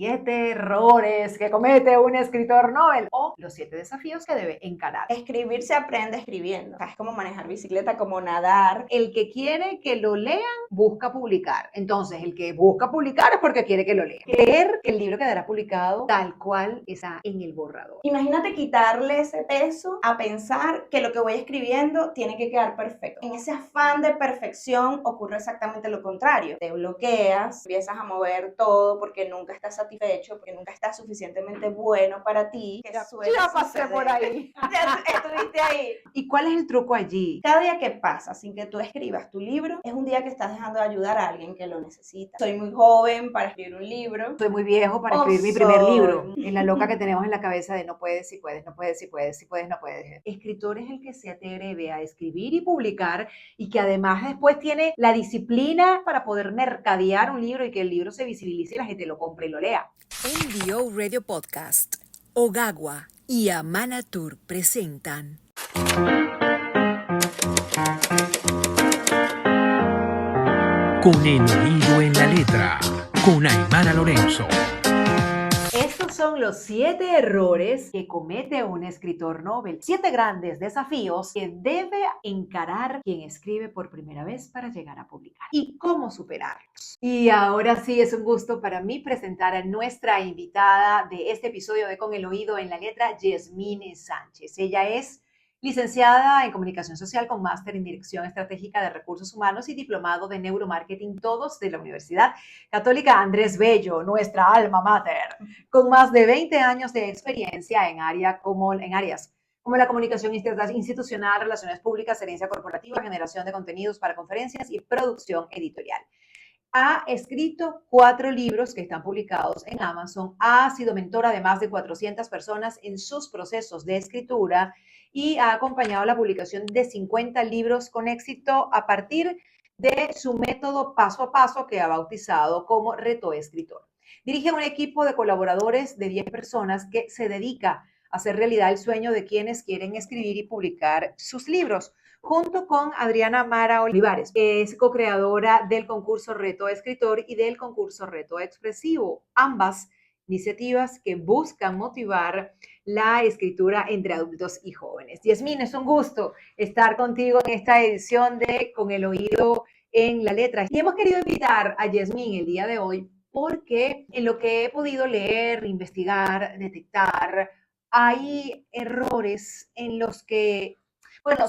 7 errores que comete un escritor novel o los 7 desafíos que debe encarar. Escribir se aprende escribiendo. O sea, es como manejar bicicleta, como nadar. El que quiere que lo lean, busca publicar. Entonces, el que busca publicar es porque quiere que lo lean. Creer que el libro quedará publicado tal cual está en el borrador. Imagínate quitarle ese peso a pensar que lo que voy escribiendo tiene que quedar perfecto. En ese afán de perfección ocurre exactamente lo contrario. Te bloqueas, empiezas a mover todo porque nunca estás satisfecho, porque nunca estás suficientemente bueno para ti. Ya pasé por ahí. Ya estuviste ahí. ¿Y cuál es el truco allí? Cada día que pasa sin que tú escribas tu libro es un día que estás dejando de ayudar a alguien que lo necesita. Soy muy joven para escribir un libro. Soy muy viejo para escribir mi primer libro. Es la loca que tenemos en la cabeza de no puedes, si puedes, no puedes, si puedes, si puedes, no puedes. Escritor es el que se atreve a escribir y publicar y que además después tiene la disciplina para poder mercadear un libro y que el libro se visibilice y la gente lo compre y lo lea. NDO Radio Podcast, Ogagua y Amana Tour presentan Con el oído en la letra, con Aymara Lorenzo. Estos son los 7 errores que comete un escritor novel. 7 grandes desafíos que debe encarar quien escribe por primera vez para llegar a publicar. ¿Y cómo superarlos? Y ahora sí es un gusto para mí presentar a nuestra invitada de este episodio de Con el oído en la letra, Yasmine Sánchez. Ella es licenciada en Comunicación Social con máster en Dirección Estratégica de Recursos Humanos y diplomado de Neuromarketing, todos de la Universidad Católica Andrés Bello, nuestra alma mater, con más de 20 años de experiencia en áreas como la comunicación institucional, relaciones públicas, gerencia corporativa, generación de contenidos para conferencias y producción editorial. Ha escrito 4 libros que están publicados en Amazon, ha sido mentora de más de 400 personas en sus procesos de escritura y ha acompañado la publicación de 50 libros con éxito a partir de su método paso a paso que ha bautizado como Reto Escritor. Dirige un equipo de colaboradores de 10 personas que se dedica a hacer realidad el sueño de quienes quieren escribir y publicar sus libros, junto con Adriana Mara Olivares, que es co-creadora del concurso Reto Escritor y del concurso Reto Expresivo, ambas iniciativas que buscan motivar la escritura entre adultos y jóvenes. Yasmine, es un gusto estar contigo en esta edición de Con el oído en la letra. Y hemos querido invitar a Yasmine el día de hoy porque en lo que he podido leer, investigar, detectar, hay errores en los que, bueno,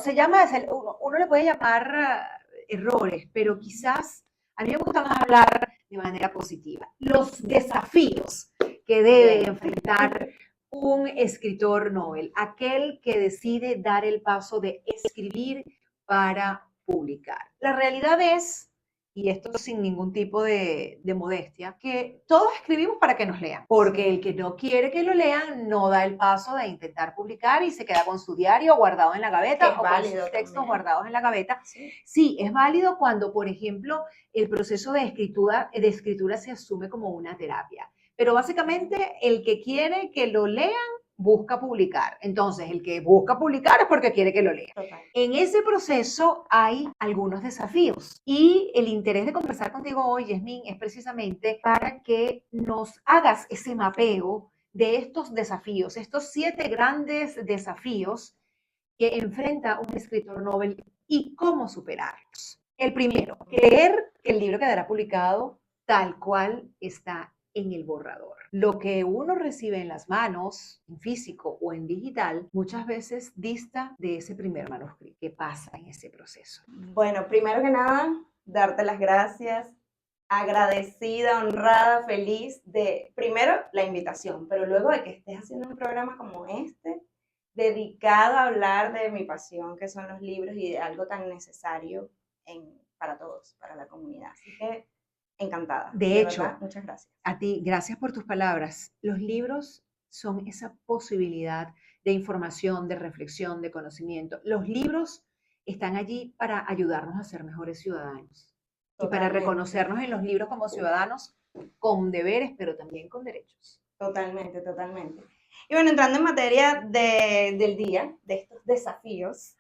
uno le puede llamar errores, pero quizás a mí me gusta más hablar de manera positiva. Los desafíos que debe enfrentar un escritor novel, aquel que decide dar el paso de escribir para publicar. La realidad es, y esto sin ningún tipo de modestia, que todos escribimos para que nos lean, porque el que no quiere que lo lean no da el paso de intentar publicar y se queda con su diario guardado en la gaveta o con sus textos guardados en la gaveta. Sí, es válido cuando, por ejemplo, el proceso de escritura se asume como una terapia. Pero básicamente el que quiere que lo lean busca publicar. Entonces, el que busca publicar es porque quiere que lo lean. Total. En ese proceso hay algunos desafíos y el interés de conversar contigo hoy, Yasmine, es precisamente para que nos hagas ese mapeo de estos desafíos, estos 7 grandes desafíos que enfrenta un escritor novel y cómo superarlos. El primero, creer que el libro quedará publicado tal cual está en el borrador. Lo que uno recibe en las manos, en físico o en digital, muchas veces dista de ese primer manuscrito. ¿Qué pasa en ese proceso? Bueno, primero que nada, darte las gracias, agradecida, honrada, feliz de, primero, la invitación, pero luego de que estés haciendo un programa como este, dedicado a hablar de mi pasión, que son los libros, y de algo tan necesario para todos, para la comunidad. Así que encantada. De hecho, verdad, muchas gracias. A ti, gracias por tus palabras. Los libros son esa posibilidad de información, de reflexión, de conocimiento. Los libros están allí para ayudarnos a ser mejores ciudadanos. Totalmente. Y para reconocernos en los libros como ciudadanos con deberes, pero también con derechos. Totalmente, totalmente. Y bueno, entrando en materia del día, de estos desafíos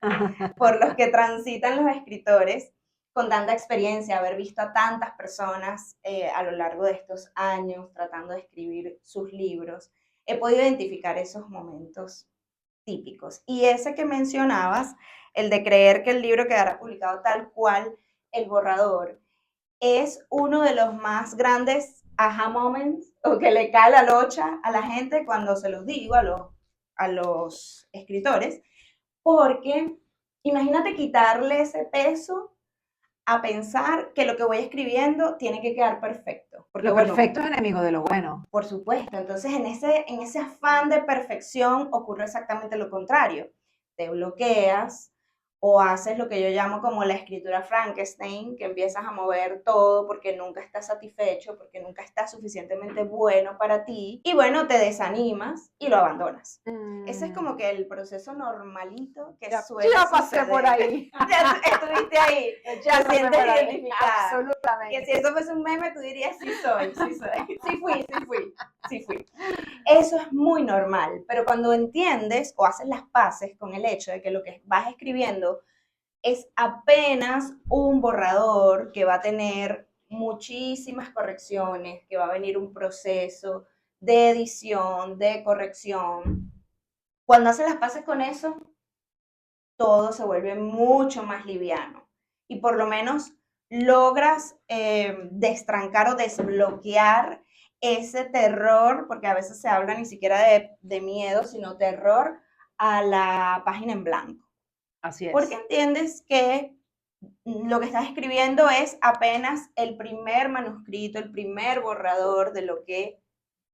por los que transitan los escritores, con tanta experiencia, haber visto a tantas personas a lo largo de estos años tratando de escribir sus libros, he podido identificar esos momentos típicos. Y ese que mencionabas, el de creer que el libro quedará publicado tal cual el borrador, es uno de los más grandes aha moments, o que le cae la locha a la gente cuando se los digo a los escritores, porque imagínate quitarle ese peso a pensar que lo que voy escribiendo tiene que quedar perfecto. Porque, Lo bueno, perfecto es enemigo de lo bueno. por supuesto, entonces en ese afán de perfección ocurre exactamente lo contrario. Te bloqueas o haces lo que yo llamo como la escritura Frankenstein, que empiezas a mover todo porque nunca estás satisfecho, porque nunca está suficientemente bueno para ti, y bueno, te desanimas y lo abandonas. Ese es como que el proceso normalito que suele Ya pasé suceder. por ahí. Ya estuviste ahí, Ya te pasé sientes por ahí. identificada. Absolutamente. Que si eso fuese un meme, tú dirías, sí soy, sí fui. Eso es muy normal, pero cuando entiendes o haces las paces con el hecho de que lo que vas escribiendo es apenas un borrador que va a tener muchísimas correcciones, que va a venir un proceso de edición, de corrección, cuando haces las paces con eso, todo se vuelve mucho más liviano y por lo menos logras destrancar o desbloquear ese terror, porque a veces se habla ni siquiera de miedo, sino terror a la página en blanco. Así es. Porque entiendes que lo que estás escribiendo es apenas el primer manuscrito, el primer borrador de lo que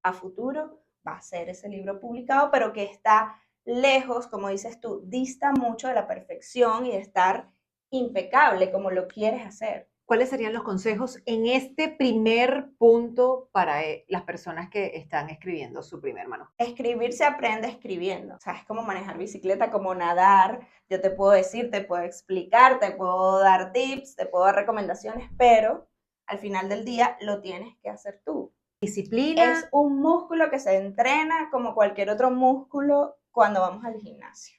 a futuro va a ser ese libro publicado, pero que está lejos, como dices tú, dista mucho de la perfección y de estar impecable como lo quieres hacer. ¿Cuáles serían los consejos en este primer punto para las personas que están escribiendo su primer manuscrito? Escribir se aprende escribiendo. O sea, es como manejar bicicleta, como nadar. Yo te puedo decir, te puedo explicar, te puedo dar tips, te puedo dar recomendaciones, pero al final del día lo tienes que hacer tú. Disciplina. Es un músculo que se entrena como cualquier otro músculo cuando vamos al gimnasio.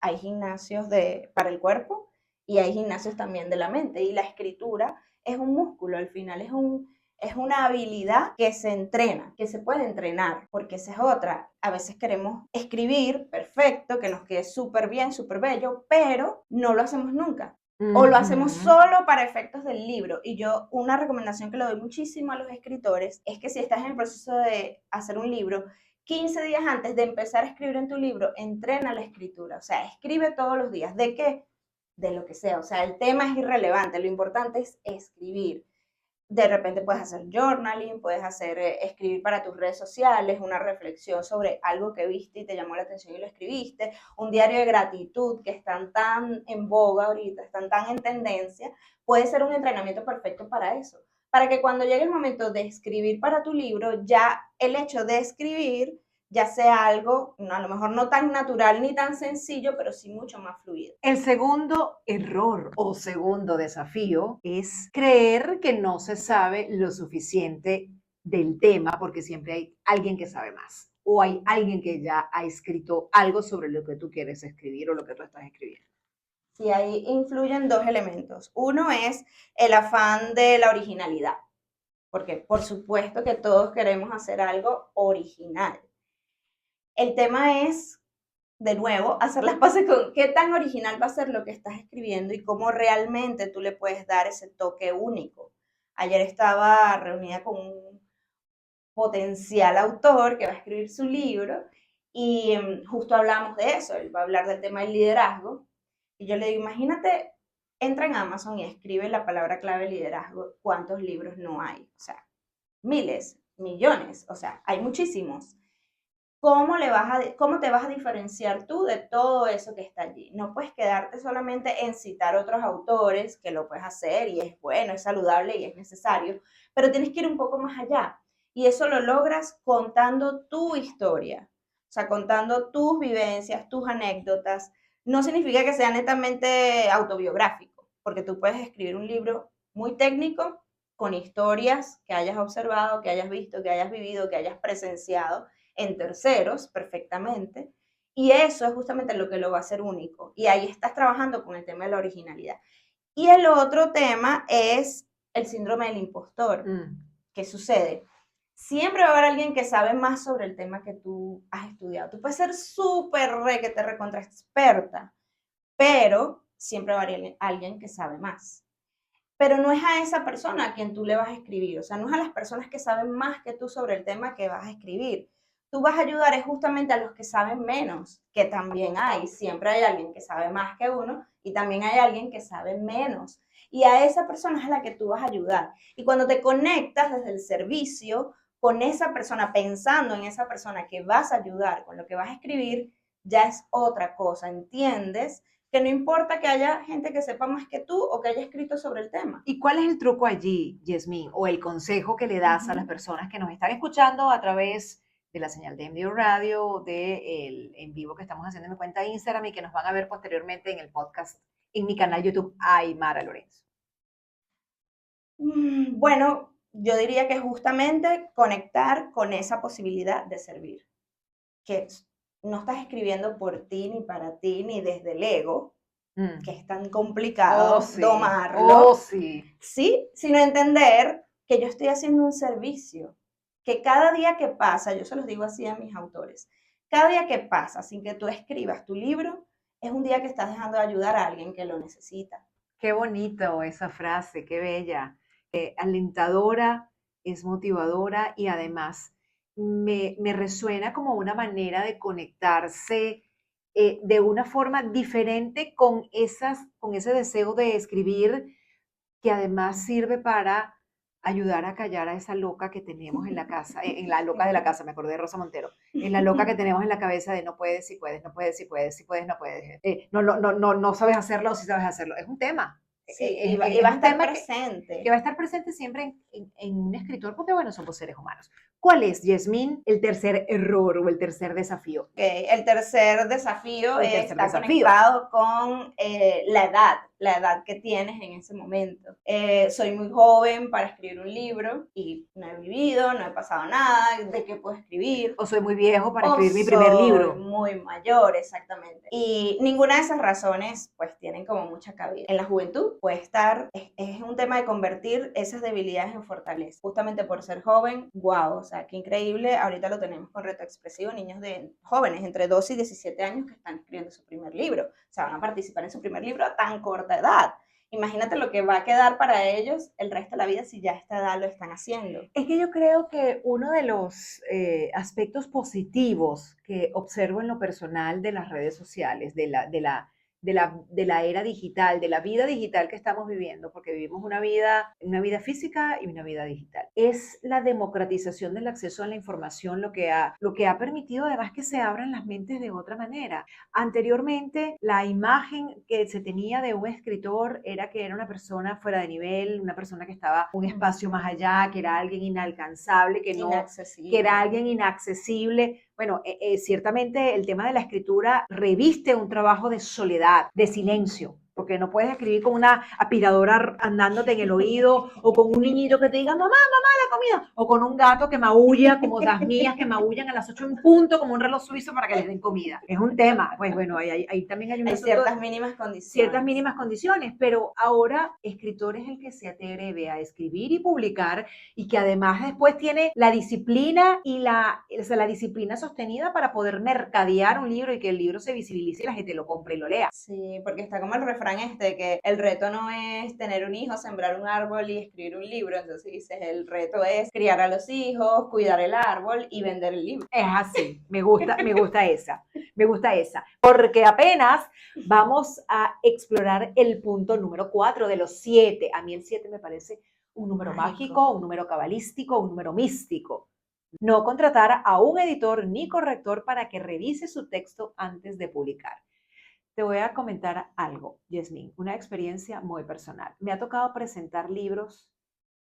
Hay gimnasios para el cuerpo y hay gimnasios también de la mente. Y la escritura es un músculo, al final es una habilidad que se entrena, que se puede entrenar, porque esa es otra. A veces queremos escribir perfecto, que nos quede súper bien, súper bello, pero no lo hacemos nunca. O lo hacemos solo para efectos del libro. Y yo, una recomendación que le doy muchísimo a los escritores es que si estás en el proceso de hacer un libro, 15 días antes de empezar a escribir en tu libro, entrena la escritura. O sea, escribe todos los días. ¿De qué? De lo que sea. O sea, el tema es irrelevante. Lo importante es escribir. De repente puedes hacer journaling, puedes hacer escribir para tus redes sociales, una reflexión sobre algo que viste y te llamó la atención y lo escribiste, un diario de gratitud que están tan en boga ahorita, están tan en tendencia, puede ser un entrenamiento perfecto para eso, para que cuando llegue el momento de escribir para tu libro, ya el hecho de escribir ya sea algo, a lo mejor no tan natural ni tan sencillo, pero sí mucho más fluido. El segundo error o segundo desafío es creer que no se sabe lo suficiente del tema porque siempre hay alguien que sabe más o hay alguien que ya ha escrito algo sobre lo que tú quieres escribir o lo que tú estás escribiendo. Sí, ahí influyen dos elementos. Uno es el afán de la originalidad, porque por supuesto que todos queremos hacer algo original. El tema es, de nuevo, hacer las paces con qué tan original va a ser lo que estás escribiendo y cómo realmente tú le puedes dar ese toque único. Ayer estaba reunida con un potencial autor que va a escribir su libro y justo hablamos de eso, él va a hablar del tema del liderazgo y yo le digo, imagínate, entra en Amazon y escribe la palabra clave liderazgo, ¿cuántos libros no hay? O sea, miles, millones, o sea, hay muchísimos. ¿Cómo te vas a diferenciar tú de todo eso que está allí? No puedes quedarte solamente en citar otros autores, que lo puedes hacer y es bueno, es saludable y es necesario, pero tienes que ir un poco más allá. Y eso lo logras contando tu historia, o sea, contando tus vivencias, tus anécdotas. No significa que sea netamente autobiográfico, porque tú puedes escribir un libro muy técnico con historias que hayas observado, que hayas visto, que hayas vivido, que hayas presenciado en terceros perfectamente, y eso es justamente lo que lo va a hacer único, y ahí estás trabajando con el tema de la originalidad. Y el otro tema es el síndrome del impostor. ¿Qué sucede? Siempre va a haber alguien que sabe más sobre el tema que tú has estudiado. Tú puedes ser súper que te recontra experta, pero siempre va a haber alguien que sabe más. Pero no es a esa persona a quien tú le vas a escribir, o sea, no es a las personas que saben más que tú sobre el tema que vas a escribir. Tú vas a ayudar es justamente a los que saben menos, que también hay. Siempre hay alguien que sabe más que uno y también hay alguien que sabe menos. Y a esa persona es a la que tú vas a ayudar. Y cuando te conectas desde el servicio con esa persona, pensando en esa persona que vas a ayudar con lo que vas a escribir, ya es otra cosa, ¿entiendes? Que no importa que haya gente que sepa más que tú o que haya escrito sobre el tema. ¿Y cuál es el truco allí, Yasmín, o el consejo que le das a las personas que nos están escuchando a través de la señal de MDO Radio, del en vivo que estamos haciendo en mi cuenta de Instagram y que nos van a ver posteriormente en el podcast en mi canal YouTube Aymara Lorenzo? Bueno, yo diría que justamente conectar con esa posibilidad de servir, que no estás escribiendo por ti, ni para ti, ni desde el ego, que es tan complicado domarlo, sí, sino entender que yo estoy haciendo un servicio, que cada día que pasa, yo se los digo así a mis autores, cada día que pasa sin que tú escribas tu libro, es un día que estás dejando de ayudar a alguien que lo necesita. Qué bonito esa frase, qué bella, alentadora, es motivadora y además me resuena como una manera de conectarse de una forma diferente con ese deseo de escribir que además sirve para ayudar a callar a esa loca que tenemos en la casa, en la loca de la casa, me acordé de Rosa Montero, en la loca que tenemos en la cabeza de no puedes, si puedes, no puedes, si puedes, si puedes, no puedes, no sabes hacerlo o si sabes hacerlo. Es un tema. Sí, y va a estar presente. Que va a estar presente siempre en un escritor, porque bueno, somos seres humanos. ¿Cuál es, Yasmín, el tercer error o el tercer desafío? El tercer desafío está conectado con la edad que tienes en ese momento. Soy muy joven para escribir un libro y no he vivido, no he pasado nada, ¿de qué puedo escribir? O soy muy viejo para escribir mi primer libro. Muy mayor, exactamente. Y ninguna de esas razones pues tienen como mucha cabida. En la juventud puede estar, es un tema de convertir esas debilidades en fortaleza. Justamente por ser joven, wow, o sea, qué increíble, ahorita lo tenemos con Reto Expresivo, niños jóvenes entre 12 y 17 años que están escribiendo su primer libro, o sea, van a participar en su primer libro a tan corta edad. Imagínate lo que va a quedar para ellos el resto de la vida si ya a esta edad lo están haciendo. Es que yo creo que uno de los aspectos positivos que observo en lo personal de las redes sociales, de la era digital, de la vida digital que estamos viviendo, porque vivimos una vida física y una vida digital. Es la democratización del acceso a la información lo que ha permitido además que se abran las mentes de otra manera. Anteriormente, la imagen que se tenía de un escritor era que era una persona fuera de nivel, una persona que estaba un espacio más allá, que era alguien inalcanzable, que era alguien inaccesible. Bueno, ciertamente el tema de la escritura reviste un trabajo de soledad, de silencio, porque no puedes escribir con una aspiradora andándote en el oído o con un niñito que te diga, mamá, la comida, o con un gato que maulla, como las mías que maullan a las 8 en punto, como un reloj suizo para que les den comida. Es un tema. Pues bueno, ahí también hay ciertas mínimas condiciones. Ciertas mínimas condiciones, pero ahora escritor es el que se atreve a escribir y publicar y que además después tiene la disciplina y la disciplina sostenida para poder mercadear un libro y que el libro se visibilice y la gente lo compre y lo lea. Sí, porque está como el refrán que el reto no es tener un hijo, sembrar un árbol y escribir un libro, entonces dices, el reto es criar a los hijos, cuidar el árbol y vender el libro. Es así, me gusta esa, porque apenas vamos a explorar el punto número 4 de los 7. A mí el 7 me parece un número mágico, un número cabalístico, un número místico. No contratar a un editor ni corrector para que revise su texto antes de publicar. Te voy a comentar algo, Yasmín, una experiencia muy personal. Me ha tocado presentar libros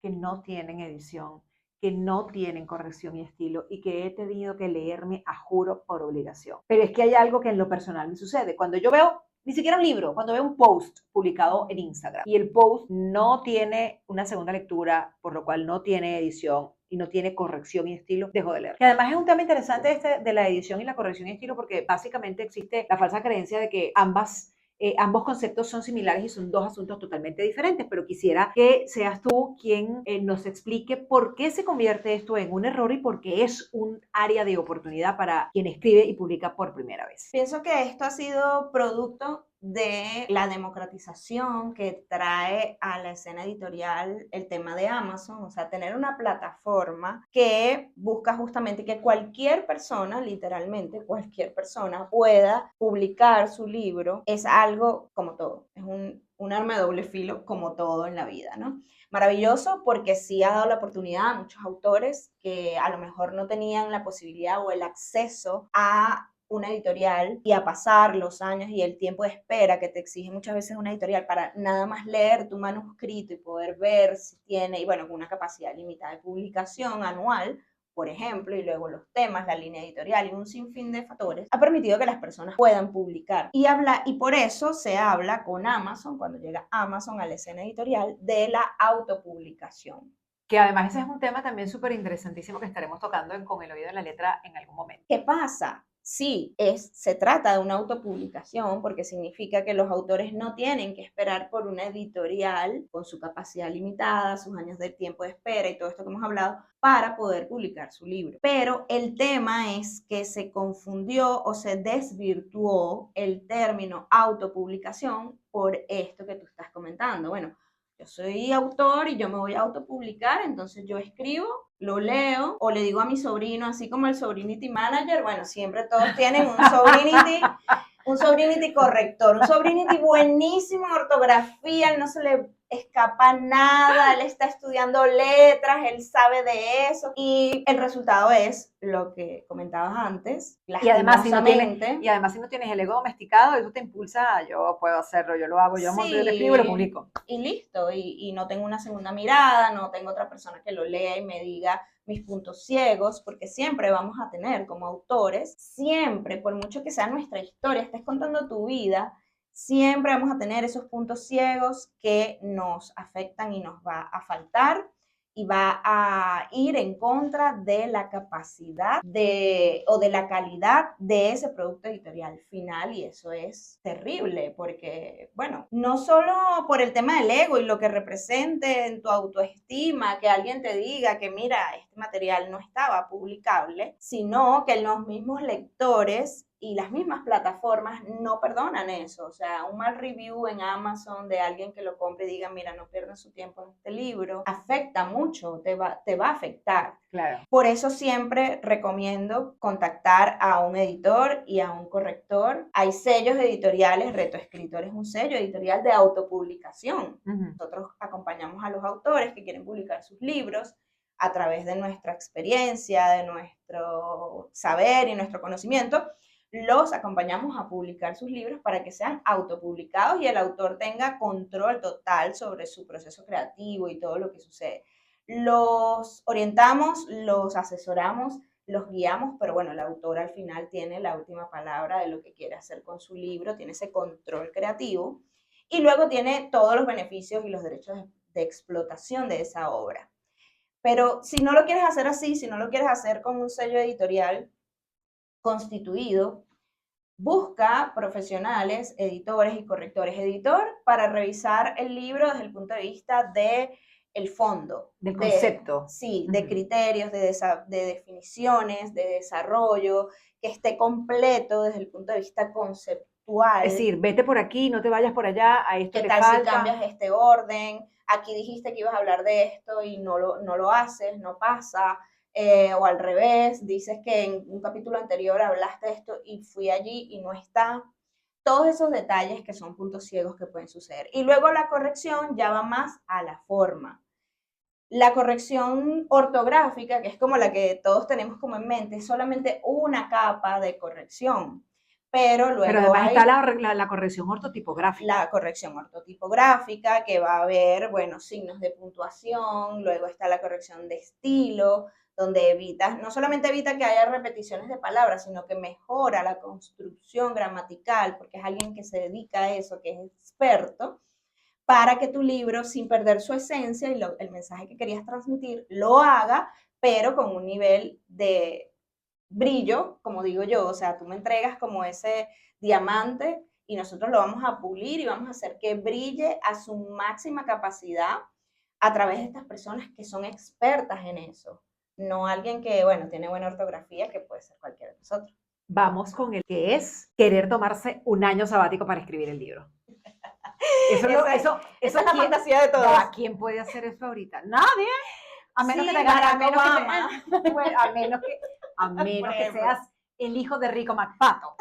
que no tienen edición, que no tienen corrección y estilo y que he tenido que leerme a juro por obligación. Pero es que hay algo que en lo personal me sucede. Cuando yo veo, ni siquiera un libro, cuando veo un post publicado en Instagram y el post no tiene una segunda lectura, por lo cual no tiene edición y no tiene corrección y estilo, dejo de leer. Y además es un tema interesante de la edición y la corrección y estilo porque básicamente existe la falsa creencia de que ambas ambos conceptos son similares y son dos asuntos totalmente diferentes, pero quisiera que seas tú quien nos explique por qué se convierte esto en un error y por qué es un área de oportunidad para quien escribe y publica por primera vez. Pienso que esto ha sido producto de la democratización que trae a la escena editorial el tema de Amazon, o sea, tener una plataforma que busca justamente que cualquier persona, literalmente cualquier persona, pueda publicar su libro, es algo como todo, es un arma de doble filo como todo en la vida, ¿no? Maravilloso porque sí ha dado la oportunidad a muchos autores que a lo mejor no tenían la posibilidad o el acceso a una editorial y a pasar los años y el tiempo de espera que te exige muchas veces una editorial para nada más leer tu manuscrito y poder ver si tiene, y bueno, con una capacidad limitada de publicación anual, por ejemplo, y luego los temas, la línea editorial y un sinfín de factores, ha permitido que las personas puedan publicar. Y por eso se habla con Amazon, cuando llega Amazon a la escena editorial, de la autopublicación. Que además ese es un tema también súper interesantísimo que estaremos tocando Con el oído en la letra en algún momento. ¿Qué pasa? Sí, se trata de una autopublicación porque significa que los autores no tienen que esperar por una editorial con su capacidad limitada, sus años de tiempo de espera y todo esto que hemos hablado para poder publicar su libro. Pero el tema es que se confundió o se desvirtuó el término autopublicación por esto que tú estás comentando. Bueno, yo soy autor y yo me voy a autopublicar, entonces yo escribo, lo leo o le digo a mi sobrino, así como el Sobrinity Manager, bueno, siempre todos tienen un Sobrinity corrector, un Sobrinity buenísimo en ortografía, no se le escapa nada, él está estudiando letras, él sabe de eso y el resultado es lo que comentabas antes, y además si no tienes el ego domesticado, eso te impulsa, yo puedo hacerlo, yo lo hago, yo monto, yo lo escribo y lo publico. Y listo, y no tengo una segunda mirada, no tengo otra persona que lo lea y me diga mis puntos ciegos, porque siempre vamos a tener como autores, siempre, por mucho que sea nuestra historia, estés contando tu vida, siempre vamos a tener esos puntos ciegos que nos afectan y nos va a faltar y va a ir en contra de la capacidad o de la calidad de ese producto editorial final y eso es terrible porque, bueno, no solo por el tema del ego y lo que represente en tu autoestima, que alguien te diga que mira, este material no estaba publicable, sino que los mismos lectores y las mismas plataformas no perdonan eso. O sea, un mal review en Amazon de alguien que lo compre y diga, mira, no pierdan su tiempo en este libro, afecta mucho, te va a afectar. Claro. Por eso siempre recomiendo contactar a un editor y a un corrector. Hay sellos editoriales, Reto Escritor es un sello editorial de autopublicación. Nosotros acompañamos a los autores que quieren publicar sus libros a través de nuestra experiencia, de nuestro saber y nuestro conocimiento, los acompañamos a publicar sus libros para que sean autopublicados y el autor tenga control total sobre su proceso creativo y todo lo que sucede. Los orientamos, los asesoramos, los guiamos, pero bueno, el autor al final tiene la última palabra de lo que quiere hacer con su libro, tiene ese control creativo y luego tiene todos los beneficios y los derechos de explotación de esa obra. Pero si no lo quieres hacer así, si no lo quieres hacer con un sello editorial constituido, busca profesionales, editores y correctores. Editor para revisar el libro desde el punto de vista del fondo. Del concepto. Sí, de criterios, de definiciones, de desarrollo, que esté completo desde el punto de vista conceptual. Es decir, vete por aquí, no te vayas por allá, a esto ¿Qué te tal falta? si cambias este orden? Aquí dijiste que ibas a hablar de esto y no lo haces, no pasa. O al revés, dices que en un capítulo anterior hablaste de esto y fui allí y no está. Todos esos detalles que son puntos ciegos que pueden suceder. Y luego la corrección ya va más a la forma. La corrección ortográfica, que es como la que todos tenemos como en mente, es solamente una capa de corrección. Pero además está la corrección ortotipográfica. La corrección ortotipográfica, que va a haber, bueno, signos de puntuación, luego está la corrección de estilo, donde no solamente evita que haya repeticiones de palabras, sino que mejora la construcción gramatical, porque es alguien que se dedica a eso, que es experto, para que tu libro, sin perder su esencia y el mensaje que querías transmitir, lo haga, pero con un nivel de brillo, como digo yo, o sea, tú me entregas como ese diamante y nosotros lo vamos a pulir y vamos a hacer que brille a su máxima capacidad a través de estas personas que son expertas en eso, no alguien que, bueno, tiene buena ortografía, que puede ser cualquiera de nosotros. Vamos con el que es querer tomarse un año sabático para escribir el libro. Esa es la fantasía de todos. ¿Quién puede hacer eso ahorita? Nadie. A menos Sí, que te ganes, a menos que seas el hijo de Rico McPato.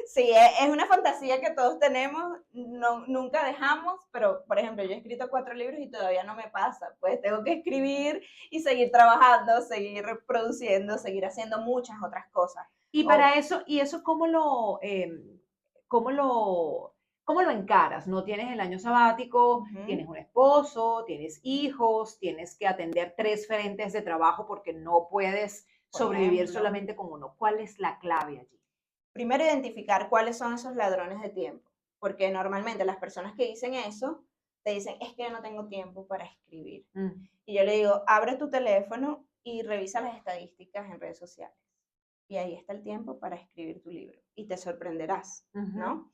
Sí, es una fantasía que todos tenemos, nunca dejamos, pero por ejemplo, yo he escrito 4 libros y todavía no me pasa, pues tengo que escribir y seguir trabajando, seguir produciendo, seguir haciendo muchas otras cosas. Y para eso, ¿cómo lo encaras? No tienes el año sabático, tienes un esposo, tienes hijos, tienes que atender 3 frentes de trabajo porque no puedes sobrevivir solamente con uno. ¿Cuál es la clave allí? Primero, identificar cuáles son esos ladrones de tiempo, porque normalmente las personas que dicen eso, te dicen, es que yo no tengo tiempo para escribir. Y yo le digo, abre tu teléfono y revisa las estadísticas en redes sociales. Y ahí está el tiempo para escribir tu libro. Y te sorprenderás, ¿no?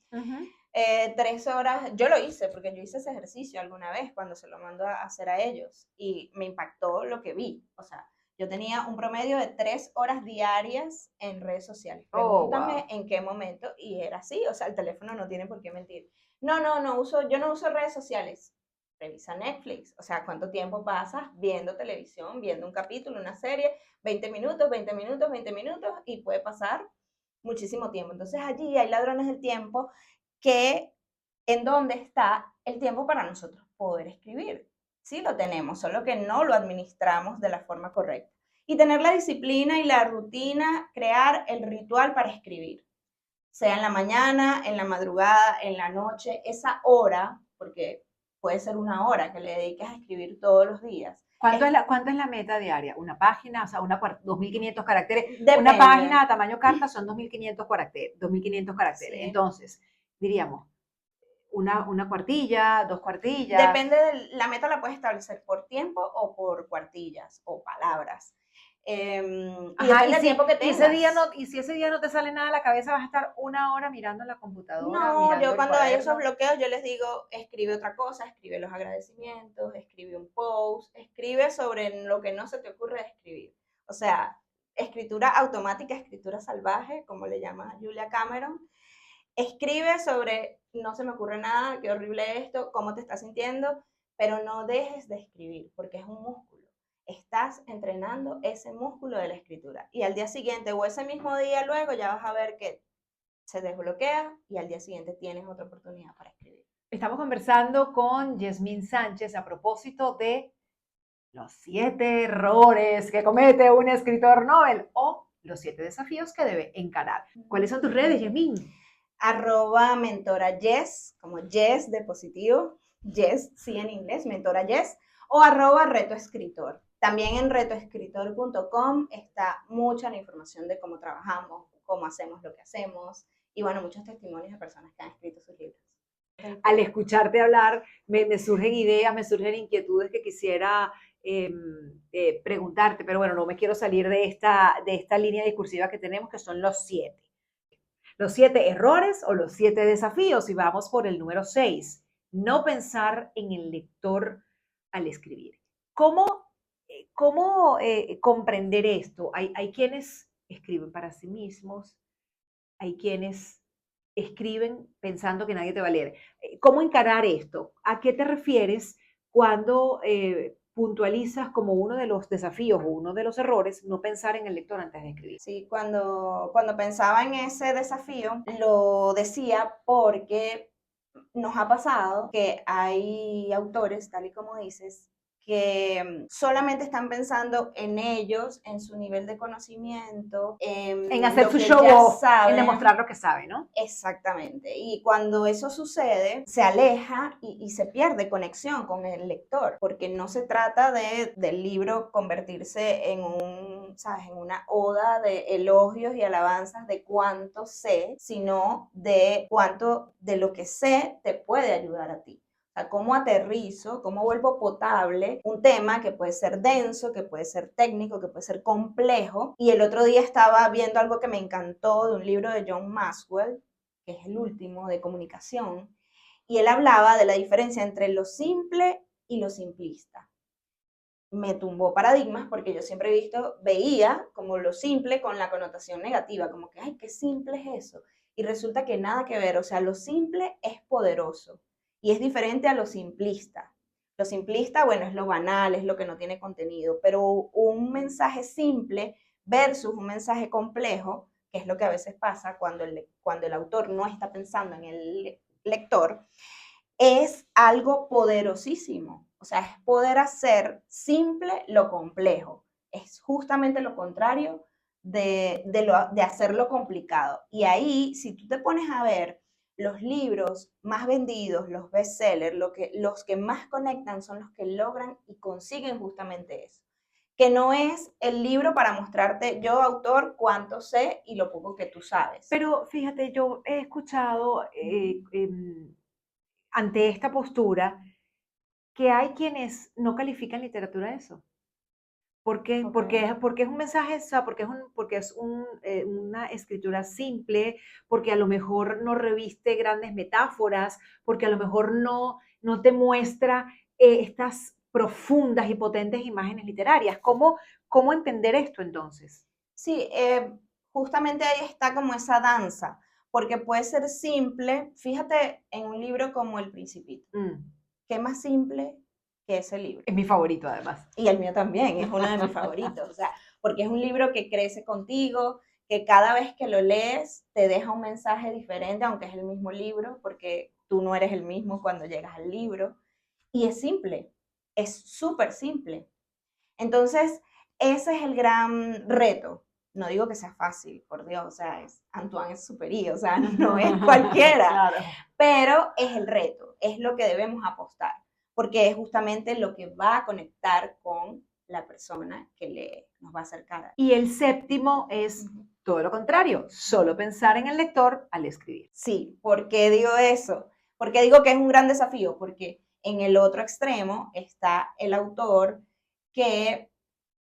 3 horas, yo lo hice, porque yo hice ese ejercicio alguna vez cuando se lo mando a hacer a ellos. Y me impactó lo que vi. O sea, yo tenía un promedio de 3 horas diarias en redes sociales. Pregúntame en qué momento. Y era así, o sea, el teléfono no tiene por qué mentir. Yo no uso redes sociales. Revisa Netflix, o sea, ¿cuánto tiempo pasas viendo televisión, viendo un capítulo, una serie? 20 minutos, 20 minutos, 20 minutos, y puede pasar muchísimo tiempo. Entonces allí hay ladrones del tiempo en donde está el tiempo para nosotros poder escribir. Sí lo tenemos, solo que no lo administramos de la forma correcta. Y tener la disciplina y la rutina, crear el ritual para escribir. Sea en la mañana, en la madrugada, en la noche, esa hora, porque puede ser 1 hora que le dediques a escribir todos los días. ¿Cuánto es la meta diaria? ¿Una página? O sea, 2.500 caracteres. Depende. Una página a tamaño carta son 2.500 caracteres. 2.500 caracteres. Sí. Entonces, diríamos, una cuartilla, 2 cuartillas. Depende la meta la puedes establecer por tiempo o por cuartillas o palabras. Y depende del tiempo que tengas. Y si ese día no te sale nada a la cabeza, vas a estar 1 hora mirando la computadora. No, yo cuando hay esos bloqueos, yo les digo, escribe otra cosa, escribe los agradecimientos, escribe un post, escribe sobre lo que no se te ocurre escribir. O sea, escritura automática, escritura salvaje, como le llama Julia Cameron. Escribe sobre, no se me ocurre nada, qué horrible esto, cómo te estás sintiendo, pero no dejes de escribir, porque es un músculo. Estás entrenando ese músculo de la escritura. Y al día siguiente o ese mismo día luego ya vas a ver que se desbloquea y al día siguiente tienes otra oportunidad para escribir. Estamos conversando con Yasmín Sánchez a propósito de los 7 errores que comete un escritor novel o los 7 desafíos que debe encarar. ¿Cuáles son tus redes, Yasmín? @mentora Jess, como Jess de positivo, Jess sí en inglés, mentora Jess, o @retoescritor. También en retoescritor.com está mucha la información de cómo trabajamos, cómo hacemos lo que hacemos y bueno, muchos testimonios de personas que han escrito sus libros. Al escucharte hablar, me surgen ideas, me surgen inquietudes que quisiera preguntarte, pero bueno, no me quiero salir de esta línea discursiva que tenemos, que son los 7. Los 7 errores o los 7 desafíos, y vamos por el número 6. No pensar en el lector al escribir. ¿Cómo comprender esto? Hay quienes escriben para sí mismos, hay quienes escriben pensando que nadie te va a leer. ¿Cómo encarar esto? ¿A qué te refieres cuando puntualizas como uno de los desafíos o uno de los errores no pensar en el lector antes de escribir? Sí, cuando pensaba en ese desafío, lo decía porque nos ha pasado que hay autores, tal y como dices, que solamente están pensando en ellos, en su nivel de conocimiento, en hacer su que show ya off, saben. en demostrar lo que sabe, ¿no? Exactamente. Y cuando eso sucede, se aleja y se pierde conexión con el lector, porque no se trata del libro convertirse en en una oda de elogios y alabanzas de cuánto sé, sino de cuánto de lo que sé te puede ayudar a ti. O sea, cómo aterrizo, cómo vuelvo potable un tema que puede ser denso, que puede ser técnico, que puede ser complejo. Y el otro día estaba viendo algo que me encantó de un libro de John Maxwell, que es el último de comunicación, y él hablaba de la diferencia entre lo simple y lo simplista. Me tumbó paradigmas porque yo siempre veía como lo simple con la connotación negativa, como que, ay, qué simple es eso. Y resulta que nada que ver, o sea, lo simple es poderoso y es diferente a lo simplista. Lo simplista, bueno, es lo banal, es lo que no tiene contenido, pero un mensaje simple versus un mensaje complejo, que es lo que a veces pasa cuando el autor no está pensando en el lector, es algo poderosísimo. O sea, es poder hacer simple lo complejo. Es justamente lo contrario de hacerlo complicado. Y ahí, si tú te pones a ver los libros más vendidos, los bestsellers, los que más conectan son los que logran y consiguen justamente eso. Que no es el libro para mostrarte yo, autor, cuánto sé y lo poco que tú sabes. Pero fíjate, yo he escuchado ante esta postura que hay quienes no califican literatura eso. ¿Por qué? Okay. Porque es un mensaje, o sea, porque es una escritura simple, porque a lo mejor no reviste grandes metáforas, porque a lo mejor no te muestra estas profundas y potentes imágenes literarias. ¿Cómo entender esto entonces? Sí, justamente ahí está como esa danza, porque puede ser simple, fíjate en un libro como El Principito, ¿qué más simple que ese libro? Es mi favorito además. Y el mío también, es uno de mis favoritos, o sea, porque es un libro que crece contigo, que cada vez que lo lees te deja un mensaje diferente, aunque es el mismo libro, porque tú no eres el mismo cuando llegas al libro, y es simple, es súper simple. Entonces, ese es el gran reto. No digo que sea fácil, por Dios, o sea, Antoine es Superi, o sea, no es cualquiera, Claro. pero es el reto, es lo que debemos apostar, porque es justamente lo que va a conectar con la persona que nos va a acercar. Y el séptimo es todo lo contrario, solo pensar en el lector al escribir. Sí, ¿por qué digo eso? Porque digo que es un gran desafío, porque en el otro extremo está el autor que,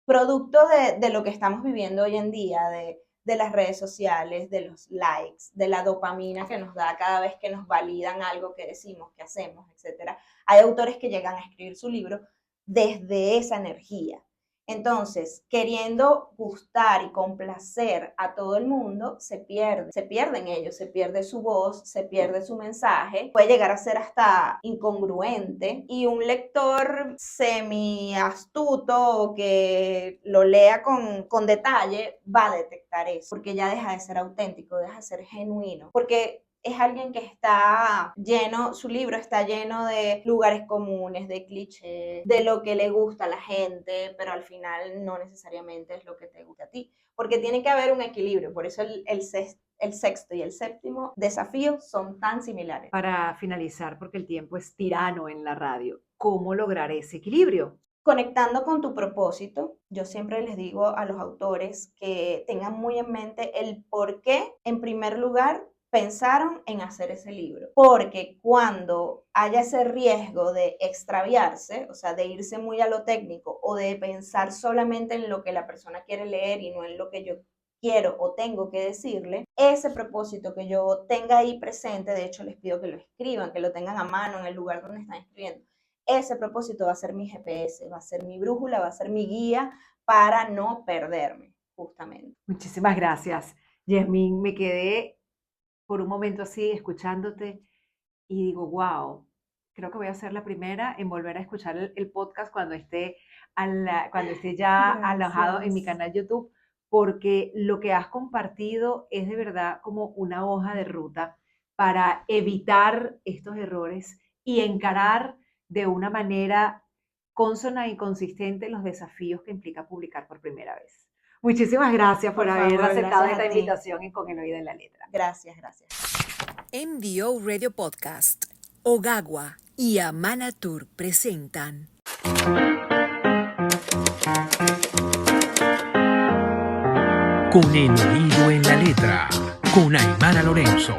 producto de lo que estamos viviendo hoy en día, de las redes sociales, de los likes, de la dopamina que nos da cada vez que nos validan algo que decimos, que hacemos, etc. Hay autores que llegan a escribir su libro desde esa energía. Entonces, queriendo gustar y complacer a todo el mundo, se pierden ellos, se pierde su voz, se pierde su mensaje, puede llegar a ser hasta incongruente, y un lector semi astuto o que lo lea con detalle va a detectar eso, porque ya deja de ser auténtico, deja de ser genuino, porque es alguien que está lleno, su libro está lleno de lugares comunes, de clichés, de lo que le gusta a la gente, pero al final no necesariamente es lo que te gusta a ti, porque tiene que haber un equilibrio, por eso el sexto y el séptimo desafío son tan similares. Para finalizar, porque el tiempo es tirano en la radio, ¿cómo lograr ese equilibrio? Conectando con tu propósito, yo siempre les digo a los autores que tengan muy en mente el por qué, en primer lugar, pensaron en hacer ese libro, porque cuando haya ese riesgo de extraviarse, o sea, de irse muy a lo técnico o de pensar solamente en lo que la persona quiere leer y no en lo que yo quiero o tengo que decirle, ese propósito que yo tenga ahí presente, de hecho les pido que lo escriban, que lo tengan a mano en el lugar donde están escribiendo, ese propósito va a ser mi GPS, va a ser mi brújula, va a ser mi guía para no perderme, justamente. Muchísimas gracias, Yasmín. Me quedé por un momento así escuchándote y digo, wow, creo que voy a ser la primera en volver a escuchar el podcast cuando esté ya alojado en mi canal YouTube, porque lo que has compartido es de verdad como una hoja de ruta para evitar estos errores y encarar de una manera consona y consistente los desafíos que implica publicar por primera vez. Muchísimas gracias por haber favor, aceptado gracias a esta ti. invitación en Con el Oído en la Letra. Gracias, gracias. MDO Radio Podcast, Ogagua y Amana Tour presentan Con el oído en la letra, con Aymara Lorenzo.